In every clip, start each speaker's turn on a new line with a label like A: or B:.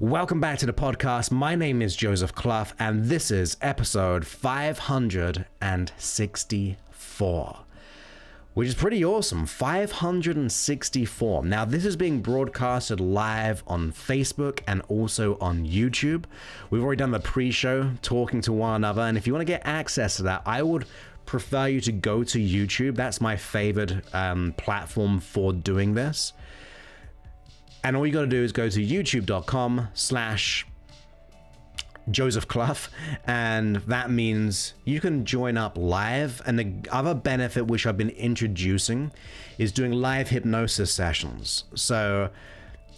A: Welcome back to the podcast. My name is Joseph Clough, and this is episode 564, which is pretty awesome. 564. Now, this is being broadcasted live on Facebook and also on YouTube. We've already done the pre-show talking to one another, and if you want to get access to that, I would prefer you to go to YouTube. That's my favorite platform for doing this. And all you got to do is go to youtube.com/Joseph Clough, and that means you can join up live. And the other benefit which I've been introducing is doing live hypnosis sessions. So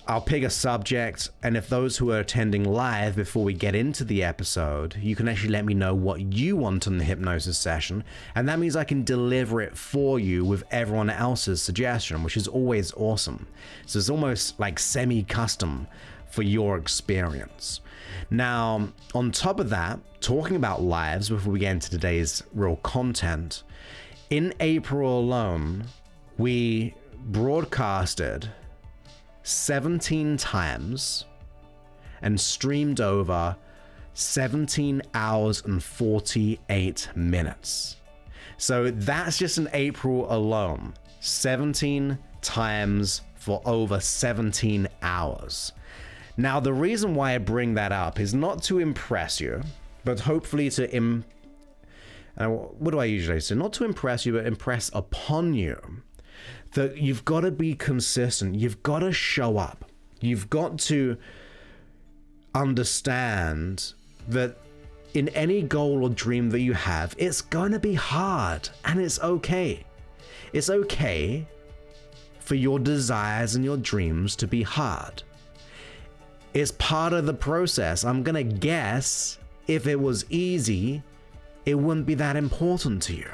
A: I'll pick a subject, and if those who are attending live before we get into the episode, you can actually let me know what you want in the hypnosis session, and that means I can deliver it for you with everyone else's suggestion, which is always awesome. So it's almost like semi-custom for your experience. Now, on top of that, talking about lives before we get into today's real content, in April alone, we broadcasted 17 times and streamed over 17 hours and 48 minutes. So that's just in April alone, 17 times for over 17 hours. Now, the reason why I bring that up is not to impress you, but hopefully to what do I usually say? Not to impress you, but impress upon you that you've got to be consistent. You've got to show up. You've got to understand that in any goal or dream that you have, it's going to be hard, and it's okay. It's okay for your desires and your dreams to be hard. It's part of the process. I'm going to guess if it was easy, it wouldn't be that important to you.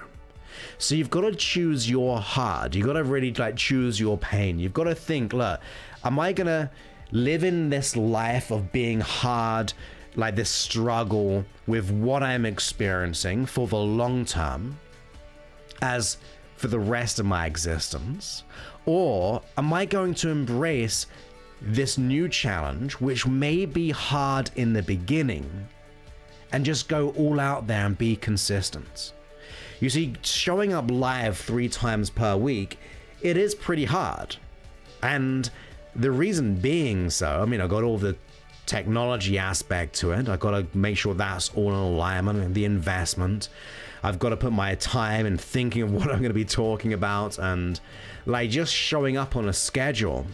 A: So you've got to choose your hard. You've got to really choose your pain. You've got to think, look, am I going to live in this life of being hard, like this struggle with what I'm experiencing for the long term as for the rest of my existence? Or am I going to embrace this new challenge, which may be hard in the beginning, and just go all out there and be consistent? You see, showing up live 3 times per week, it is pretty hard. And the reason being so, I mean, I got all the technology aspect to it. I got to make sure that's all in alignment, and the investment. I've got to put my time in thinking of what I'm going to be talking about, and like just showing up on a schedule.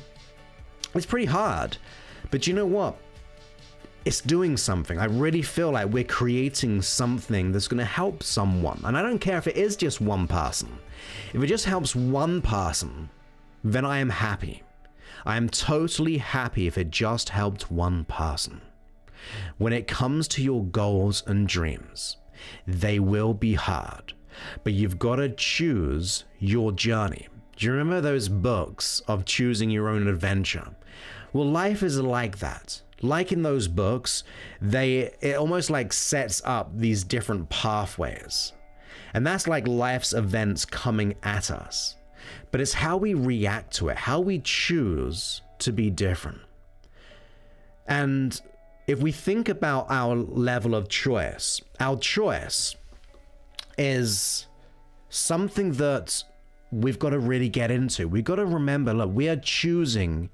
A: It's pretty hard. But you know what? It's doing something. I really feel like we're creating something that's going to help someone. And I don't care if it is just one person. If it just helps one person, then I am happy. I am totally happy if it just helped one person. When it comes to your goals and dreams, they will be hard, but you've got to choose your journey. Do you remember those books of choosing your own adventure? Well, life is like that. Like in those books, it almost like sets up these different pathways. And that's like life's events coming at us. But it's how we react to it, how we choose to be different. And if we think about our level of choice, our choice is something that we've got to really get into. We've got to remember, look, we are choosing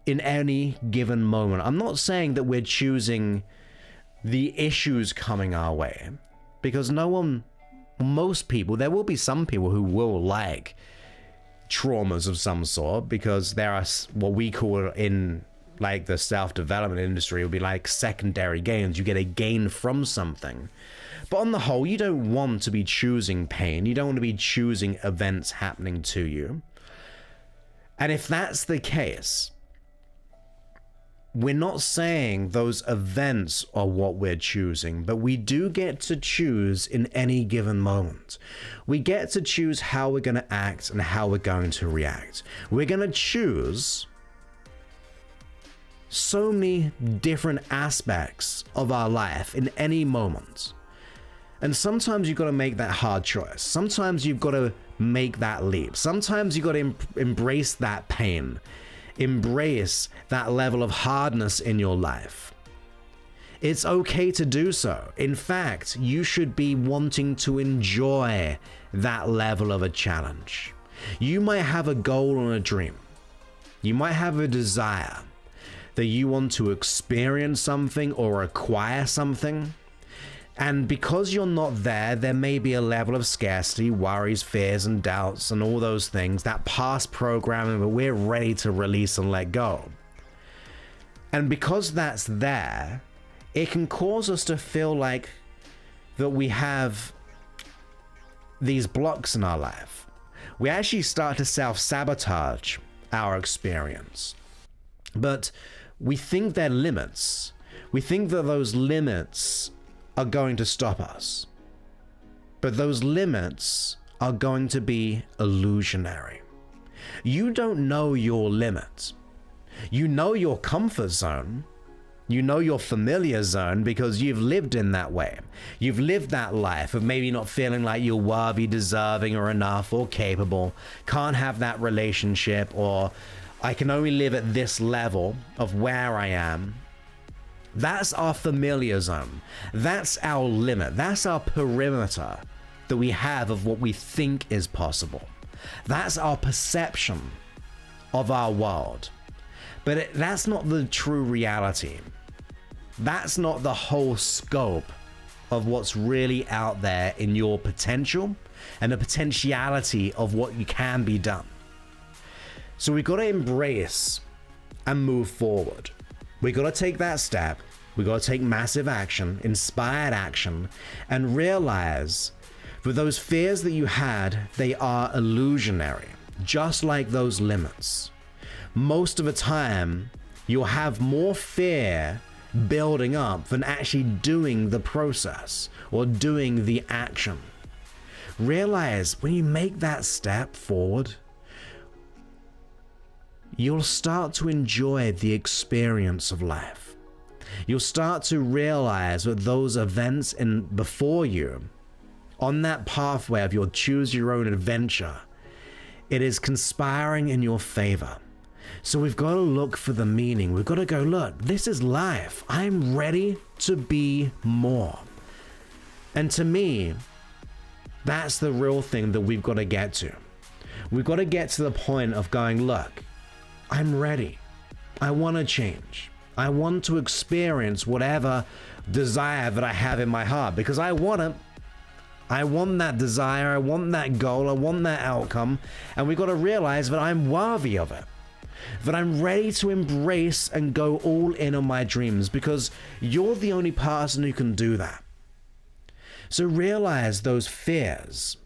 A: in any given moment. I'm not saying that we're choosing the issues coming our way, because most people, there will be some people who will like traumas of some sort, because there are what we call in like the self-development industry, it would be like secondary gains. You get a gain from something. But on the whole, you don't want to be choosing pain. You don't want to be choosing events happening to you. And if that's the case, we're not saying those events are what we're choosing, but we do get to choose in any given moment. We get to choose how we're going to act and how we're going to react. We're going to choose so many different aspects of our life in any moment. And sometimes you've got to make that hard choice. Sometimes you've got to make that leap. Sometimes you've got to embrace that pain embrace that level of hardness in your life. It's okay to do so. In fact, you should be wanting to enjoy that level of a challenge. You might have a goal and a dream. You might have a desire that you want to experience something or acquire something. And because you're not there, there may be a level of scarcity, worries, fears, and doubts, and all those things, that past programming that we're ready to release and let go. And because that's there, it can cause us to feel like that we have these blocks in our life. We actually start to self-sabotage our experience. But we think they're limits. We think that those limits are going to stop us. But those limits are going to be illusionary. You don't know your limits. You know your comfort zone. You know your familiar zone because you've lived in that way. You've lived that life of maybe not feeling like you're worthy, deserving, or enough, or capable. Can't have that relationship, or I can only live at this level of where I am. That's our familiar zone. That's our limit. That's our perimeter that we have of what we think is possible. That's our perception of our world. But that's not the true reality. That's not the whole scope of what's really out there in your potential and the potentiality of what you can be done. So we've got to embrace and move forward. We got to take that step. We got to take massive action, inspired action, and realize that those fears that you had, they are illusionary, just like those limits. Most of the time, you'll have more fear building up than actually doing the process or doing the action. Realize when you make that step forward, you'll start to enjoy the experience of life. You'll start to realize that those events before you, on that pathway of your choose your own adventure, it is conspiring in your favor. So we've got to look for the meaning. We've got to go, look, this is life. I'm ready to be more. And to me, that's the real thing that we've got to get to. We've got to get to the point of going, look, I'm ready. I want to change. I want to experience whatever desire that I have in my heart because I want it. I want that desire. I want that goal. I want that outcome. And we've got to realize that I'm worthy of it. That I'm ready to embrace and go all in on my dreams because you're the only person who can do that. So realize those fears,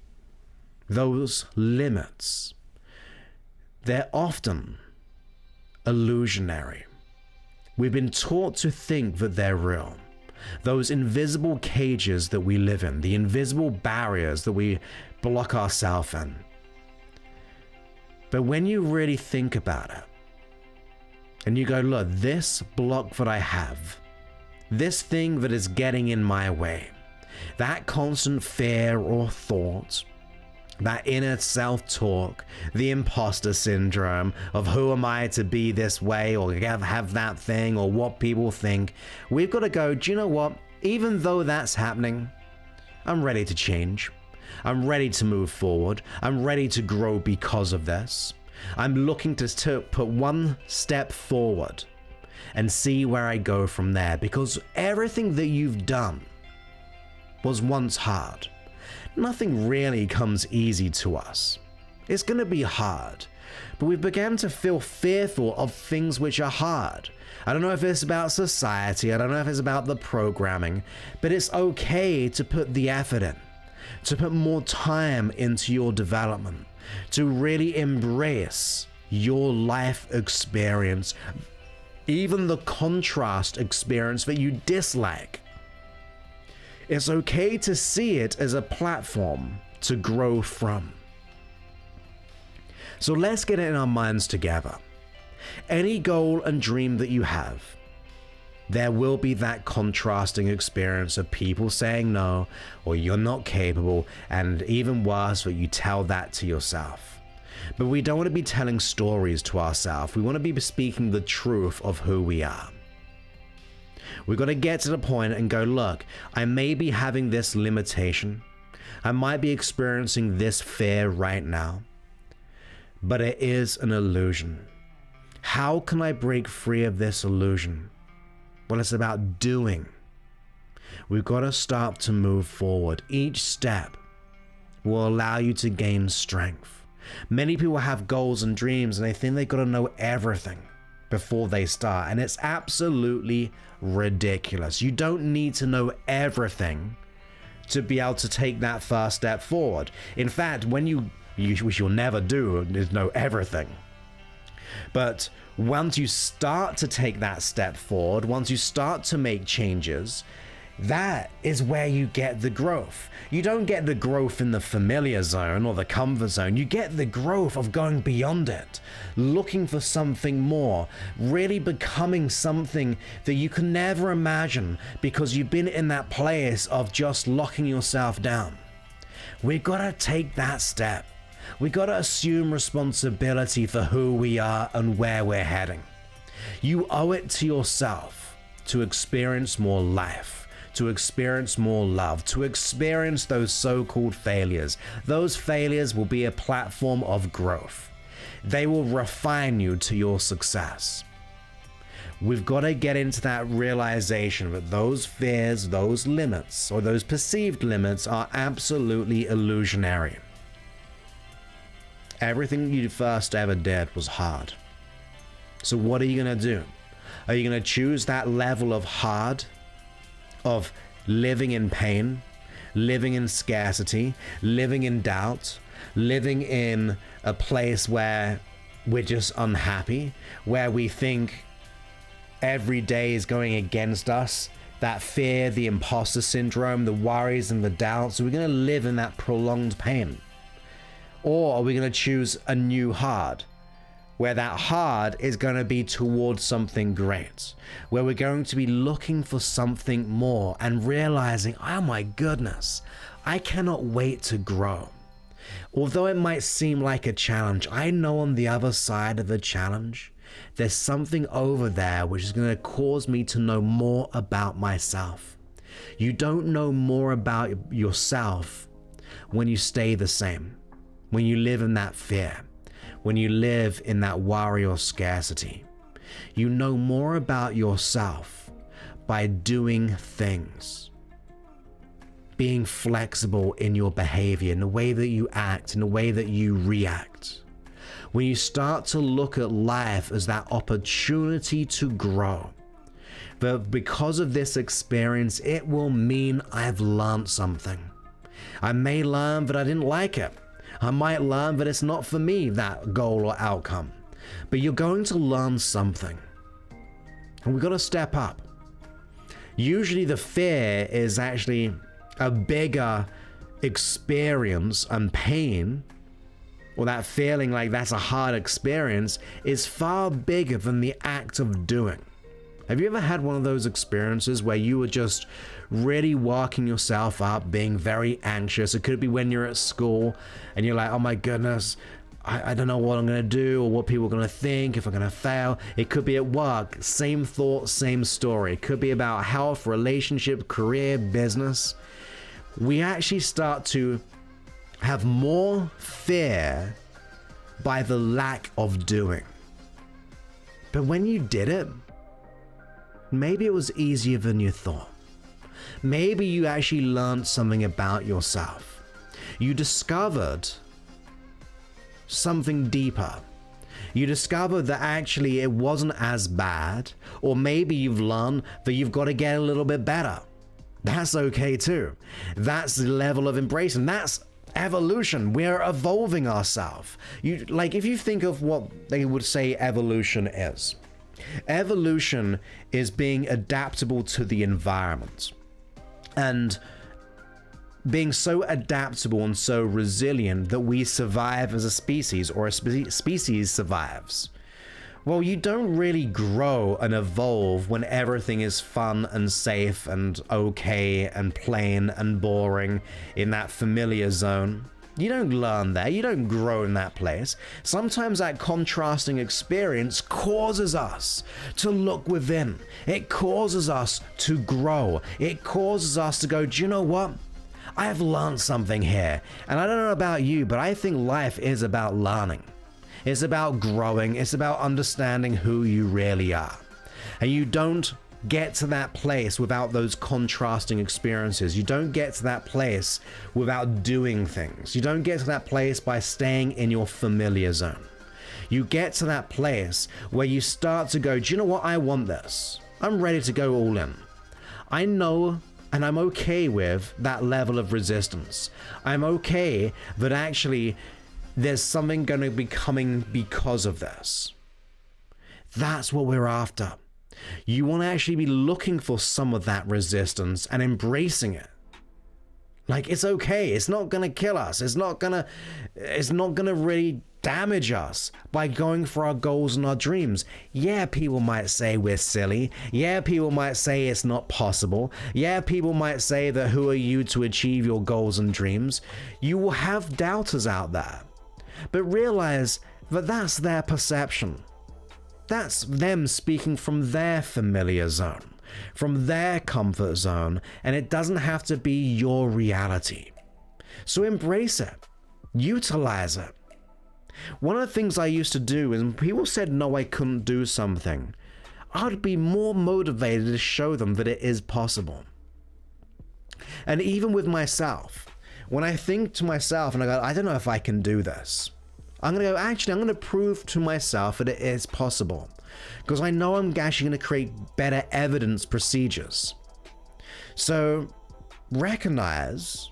A: those limits, they're often illusionary. We've been taught to think that they're real. Those invisible cages that we live in, the invisible barriers that we block ourselves in. But when you really think about it, and you go, look, this block that I have, this thing that is getting in my way, that constant fear or thought, that inner self-talk, the imposter syndrome of who am I to be this way or have that thing or what people think, we've got to go, do you know what? Even though that's happening, I'm ready to change. I'm ready to move forward. I'm ready to grow because of this. I'm looking to put one step forward and see where I go from there because everything that you've done was once hard. Nothing really comes easy to us. It's going to be hard, but we've begun to feel fearful of things which are hard. I don't know if it's about society, I don't know if it's about the programming, but it's okay to put the effort in, to put more time into your development, to really embrace your life experience, even the contrast experience that you dislike. It's okay to see it as a platform to grow from. So let's get it in our minds together. Any goal and dream that you have, there will be that contrasting experience of people saying no, or you're not capable, and even worse, that you tell that to yourself. But we don't want to be telling stories to ourselves. We want to be speaking the truth of who we are. We've got to get to the point and go, look, I may be having this limitation. I might be experiencing this fear right now, but it is an illusion. How can I break free of this illusion? Well, it's about doing. We've got to start to move forward. Each step will allow you to gain strength. Many people have goals and dreams and they think they've got to know everything before they start, and it's absolutely ridiculous. You don't need to know everything to be able to take that first step forward. In fact, which you'll never do, is know everything. But once you start to take that step forward, once you start to make changes, that is where you get the growth. You don't get the growth in the familiar zone or the comfort zone. You get the growth of going beyond it, looking for something more, really becoming something that you can never imagine because you've been in that place of just locking yourself down. We've got to take that step. We got to assume responsibility for who we are and where we're heading. You owe it to yourself to experience more life, to experience more love, to experience those so-called failures. Those failures will be a platform of growth. They will refine you to your success. We've got to get into that realization that those fears, those limits, or those perceived limits are absolutely illusionary. Everything you first ever did was hard. So what are you going to do? Are you going to choose that level of hard, of living in pain, living in scarcity, living in doubt, living in a place where we're just unhappy, where we think every day is going against us, that fear, the imposter syndrome, the worries and the doubts? Are we going to live in that prolonged pain? Or are we going to choose a new hard, where that hard is going to be towards something great, where we're going to be looking for something more and realizing, oh my goodness, I cannot wait to grow. Although it might seem like a challenge, I know on the other side of the challenge, there's something over there which is going to cause me to know more about myself. You don't know more about yourself when you stay the same, when you live in that fear, when you live in that worry or scarcity. You know more about yourself by doing things, being flexible in your behavior, in the way that you act, in the way that you react. When you start to look at life as that opportunity to grow, but because of this experience, it will mean I've learned something. I may learn that I didn't like it. I might learn that it's not for me, that goal or outcome, but you're going to learn something. And we've got to step up. Usually the fear is actually a bigger experience, and pain, or that feeling like that's a hard experience, is far bigger than the act of doing. Have you ever had one of those experiences where you were just really working yourself up, being very anxious? It could be when you're at school and you're like, oh my goodness, I don't know what I'm going to do or what people are going to think, if I'm going to fail. It could be at work, same thought, same story. It could be about health, relationship, career, business. We actually start to have more fear by the lack of doing. But when you did it, maybe it was easier than you thought. Maybe you actually learned something about yourself. You discovered something deeper. You discovered that actually it wasn't as bad, or maybe you've learned that you've got to get a little bit better. That's okay too. That's the level of embrace, and that's evolution. We're evolving ourselves. If you think of what they would say evolution is. Evolution is being adaptable to the environment, and being so adaptable and so resilient that we survive as a species, or a species survives. Well, you don't really grow and evolve when everything is fun and safe and okay and plain and boring in that familiar zone. You don't learn there. You don't grow in that place. Sometimes that contrasting experience causes us to look within. It causes us to grow. It causes us to go, do you know what? I have learned something here. And I don't know about you, but I think life is about learning. It's about growing. It's about understanding who you really are. And you don't get to that place without those contrasting experiences. You don't get to that place without doing things. You don't get to that place by staying in your familiar zone. You get to that place where you start to go, do you know what? I want this. I'm ready to go all in. I know and I'm okay with that level of resistance. I'm okay that actually there's something going to be coming because of this. That's what we're after. You want to actually be looking for some of that resistance and embracing it. Like, it's okay. It's not going to kill us. It's not going to really damage us by going for our goals and our dreams. Yeah, people might say we're silly. Yeah, people might say it's not possible. Yeah, people might say that who are you to achieve your goals and dreams? You will have doubters out there. But realize that that's their perception. That's them speaking from their familiar zone, from their comfort zone, and it doesn't have to be your reality. So embrace it, utilize it. One of the things I used to do is when people said no, I couldn't do something, I'd be more motivated to show them that it is possible. And even with myself, when I think to myself and I go, I don't know if I can do this, I'm going to go, actually, I'm going to prove to myself that it is possible, because I know I'm actually going to create better evidence procedures. So recognize,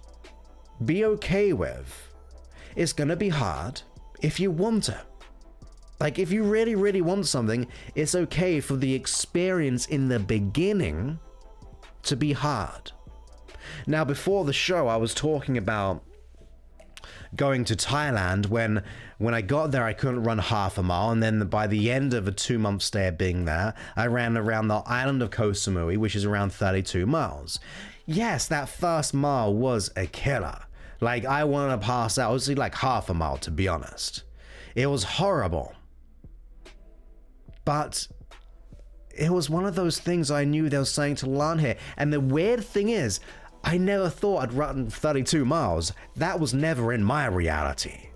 A: be okay with, it's going to be hard if you want it. Like, if you really, really want something, it's okay for the experience in the beginning to be hard. Now, before the show, I was talking about going to Thailand. When I got there, I couldn't run half a mile, and then by the end of a 2-month stay of being there, I ran around the island of Koh Samui, which is around 32 miles. Yes, that first mile was a killer. Like, I wanted to pass out. It was like half a mile, to be honest. It was horrible. But it was one of those things I knew there was something to learn here. And the weird thing is, I never thought I'd run 32 miles. That was never in my reality.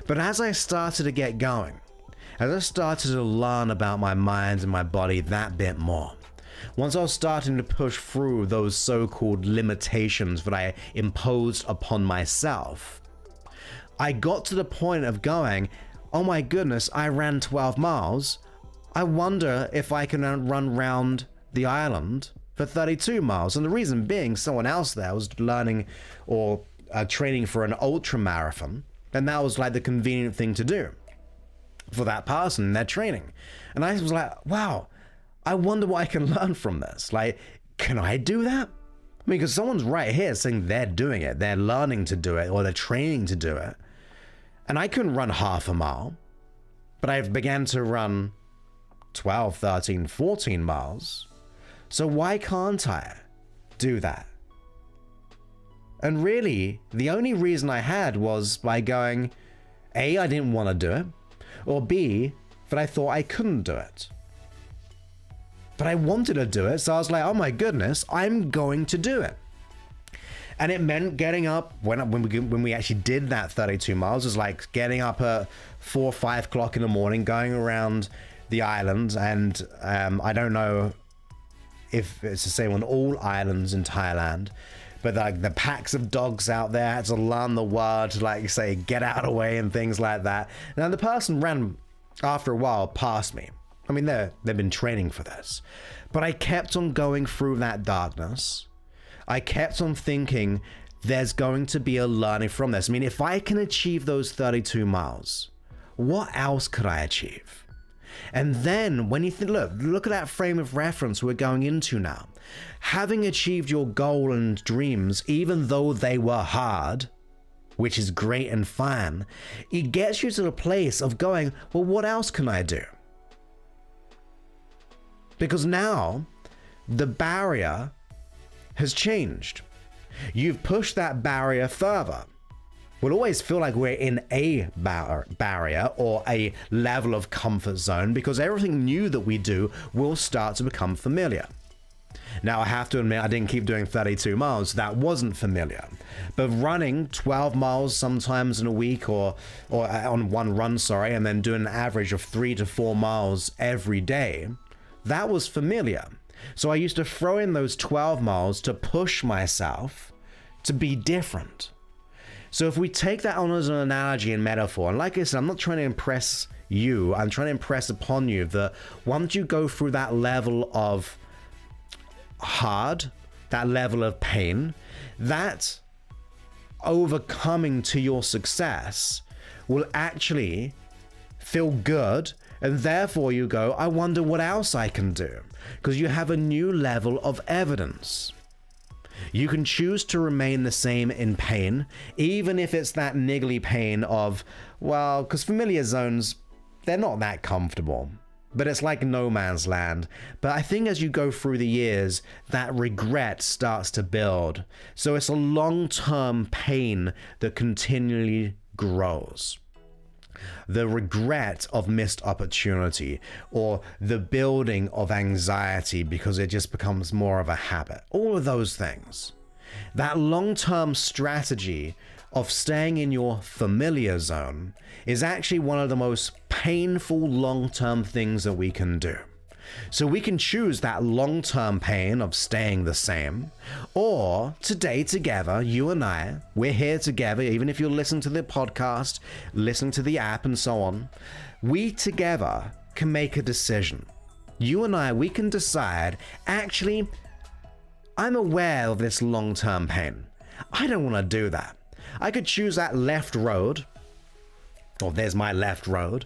A: But as I started to get going, as I started to learn about my mind and my body that bit more, once I was starting to push through those so-called limitations that I imposed upon myself, I got to the point of going, oh my goodness, I ran 12 miles. I wonder if I can run round the island for 32 miles. And the reason being, someone else there was learning or training for an ultra marathon, and that was like the convenient thing to do for that person in their training. And I was like, wow, I wonder what I can learn from this. Like, can I do that? I mean, because someone's right here saying they're doing it, they're learning to do it, or they're training to do it. And I couldn't run half a mile, but I began to run 12, 13, 14 miles. So why can't I do that? And really, the only reason I had was by going, A, I didn't want to do it, or B, that I thought I couldn't do it. But I wanted to do it, so I was like, oh my goodness, I'm going to do it. And it meant getting up, when we actually did that 32 miles, it was like getting up at 4 or 5 o'clock in the morning, going around the island, and I don't know if it's the same on all islands in Thailand, but like the packs of dogs out there had to learn the word to, like, say, get out of the way and things like that. Now the person ran after a while past me. I mean, they've been training for this, but I kept on going through that darkness. I kept on thinking there's going to be a learning from this. I mean, if I can achieve those 32 miles, what else could I achieve? And then when you think, look at that frame of reference we're going into now. Having achieved your goal and dreams, even though they were hard, which is great and fine, it gets you to the place of going, well, what else can I do? Because now the barrier has changed. You've pushed that barrier further. We'll always feel like we're in a barrier or a level of comfort zone because everything new that we do will start to become familiar. Now, I have to admit, I didn't keep doing 32 miles. That wasn't familiar. But running 12 miles sometimes in a week or on one run, and then doing an average of 3 to 4 miles every day, that was familiar. So I used to throw in those 12 miles to push myself to be different. So if we take that on as an analogy and metaphor, and like I said, I'm not trying to impress you, I'm trying to impress upon you that once you go through that level of hard, that level of pain, that overcoming to your success will actually feel good, and therefore you go, I wonder what else I can do, because you have a new level of evidence. You can choose to remain the same in pain, even if it's that niggly pain of, well, because familiar zones, they're not that comfortable, but it's like no man's land. But I think as you go through the years, that regret starts to build. So it's a long-term pain that continually grows. The regret of missed opportunity, or the building of anxiety because it just becomes more of a habit. All of those things. That long-term strategy of staying in your familiar zone is actually one of the most painful long-term things that we can do. So we can choose that long-term pain of staying the same, or today together, you and I, we're here together, even if you're listening to the podcast, listening to the app and so on, we together can make a decision. You and I, we can decide, actually, I'm aware of this long-term pain. I don't want to do that. I could choose that left road, or there's my left road,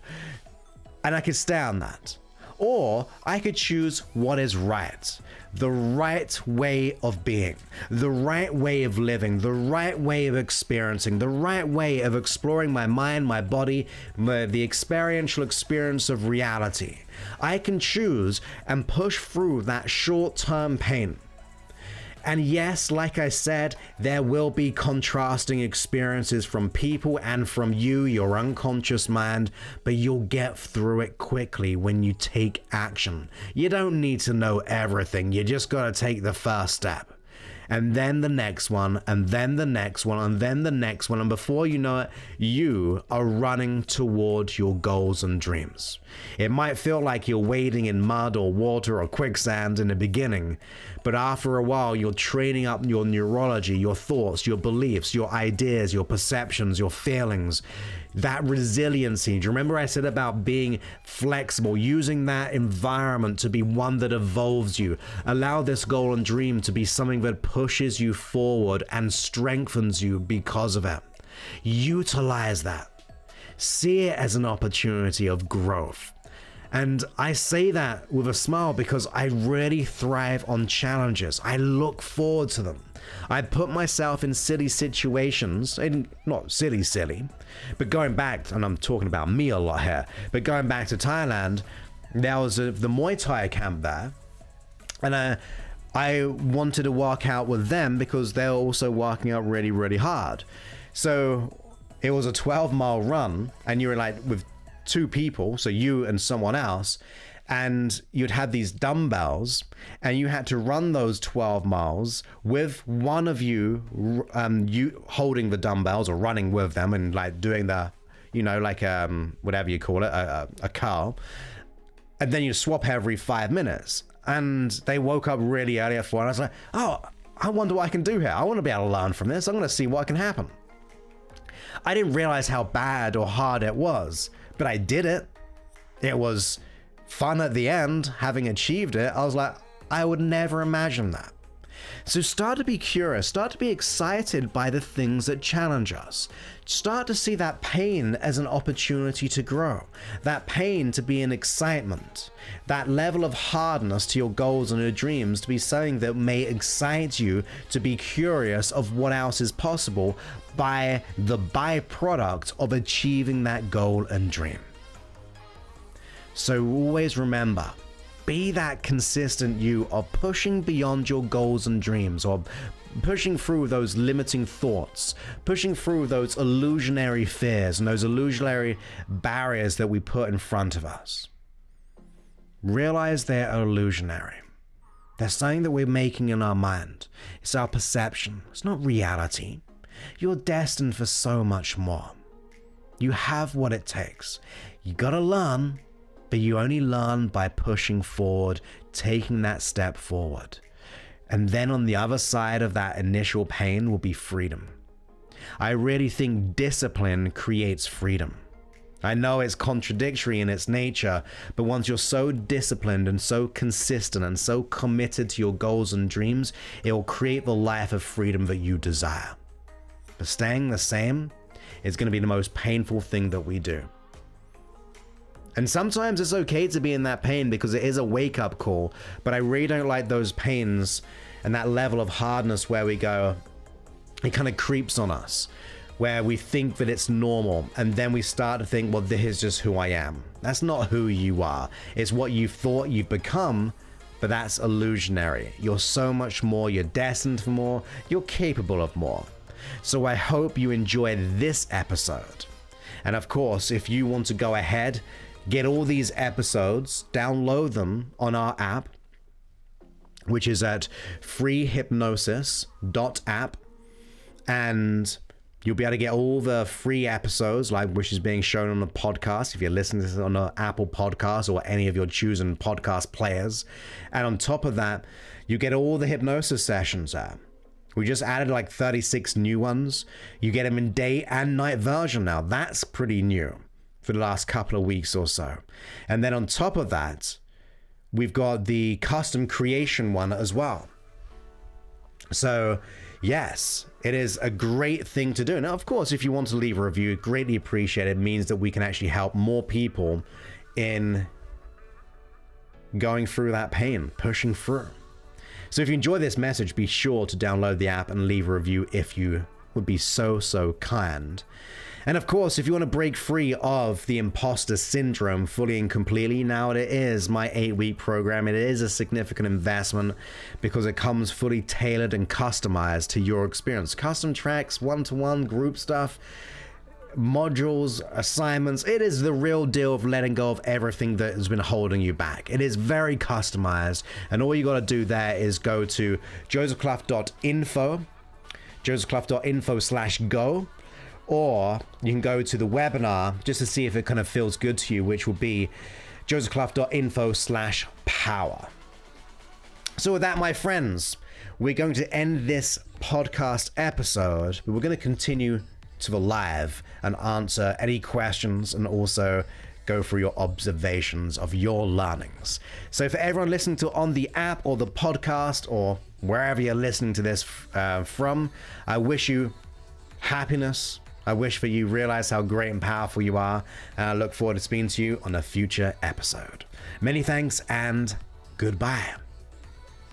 A: and I could stay on that. Or I could choose what is right, the right way of being, the right way of living, the right way of experiencing, the right way of exploring my mind, my body, the experiential experience of reality. I can choose and push through that short-term pain. And yes, like I said, there will be contrasting experiences from people and from you, your unconscious mind, but you'll get through it quickly when you take action. You don't need to know everything, you just gotta take the first step. And then the next one, and then the next one, and then the next one, and before you know it, you are running toward your goals and dreams. It might feel like you're wading in mud or water or quicksand in the beginning, but after a while you're training up your neurology, your thoughts, your beliefs, your ideas, your perceptions, your feelings, that resiliency. Do you remember I said about being flexible, using that environment to be one that evolves you? Allow this goal and dream to be something that pushes you forward and strengthens you because of it. Utilize that. See it as an opportunity of growth. And I say that with a smile because I really thrive on challenges. I look forward to them. I put myself in silly situations, and not silly, but going back, and I'm talking about me a lot here, but going back to Thailand, there was the Muay Thai camp there, and I wanted to work out with them because they were also working out really, really hard. So it was a 12-mile run, and you were like with two people, so you and someone else, and you'd had these dumbbells, and you had to run those 12 miles with one of you holding the dumbbells or running with them and like doing the, like whatever you call it, a curl, and then you swap every 5 minutes. And they woke up really early at 4, and I was like, oh, I wonder what I can do here. I want to be able to learn from this. I'm going to see what can happen. I didn't realize how bad or hard it was, but I did it. It was fun at the end, having achieved it. I was like, I would never imagine that. So start to be curious, start to be excited by the things that challenge us. Start to see that pain as an opportunity to grow, that pain to be an excitement, that level of hardness to your goals and your dreams to be something that may excite you to be curious of what else is possible by the byproduct of achieving that goal and dream. So always remember, be that consistent you of pushing beyond your goals and dreams, or pushing through those limiting thoughts, pushing through those illusionary fears and those illusionary barriers that we put in front of us. Realize they're illusionary. They're something that we're making in our mind. It's our perception. It's not reality. You're destined for so much more. You have what it takes. You gotta learn, but you only learn by pushing forward, taking that step forward. And then on the other side of that initial pain will be freedom. I really think discipline creates freedom. I know it's contradictory in its nature, but once you're so disciplined and so consistent and so committed to your goals and dreams, it will create the life of freedom that you desire. But staying the same is going to be the most painful thing that we do. And sometimes it's okay to be in that pain because it is a wake-up call, but I really don't like those pains and that level of hardness where we go, it kind of creeps on us, where we think that it's normal, and then we start to think, well, this is just who I am. That's not who you are. It's what you thought you've become, but that's illusionary. You're so much more, you're destined for more, you're capable of more. So I hope you enjoyed this episode. And of course, if you want to go ahead, get all these episodes, download them on our app, which is at freehypnosis.app, and you'll be able to get all the free episodes, like which is being shown on the podcast if you're listening to this on an Apple Podcast or any of your chosen podcast players. And on top of that, you get all the hypnosis sessions there. We just added like 36 new ones. You get them in day and night version now. That's pretty new for the last couple of weeks or so. And then on top of that, we've got the custom creation one as well. So yes, it is a great thing to do. Now, of course, if you want to leave a review, greatly appreciate it. It means that we can actually help more people in going through that pain, pushing through. So if you enjoy this message, be sure to download the app and leave a review if you would be so kind. And of course, if you want to break free of the imposter syndrome fully and completely, now it is my 8-week program. It is a significant investment because it comes fully tailored and customized to your experience. Custom tracks, one-to-one group stuff, modules, assignments. It is the real deal of letting go of everything that has been holding you back. It is very customized, and all you got to do there is go to josephclough.info/go, or you can go to the webinar just to see if it kind of feels good to you, which will be josephclough.info/power. So with that, my friends, we're going to end this podcast episode, but we're going to continue to the live and answer any questions and also go through your observations of your learnings. So for everyone listening to on the app or the podcast or wherever you're listening to this from, I wish you happiness. I wish that you realize how great and powerful you are, and I look forward to speaking to you on a future episode. Many thanks and goodbye.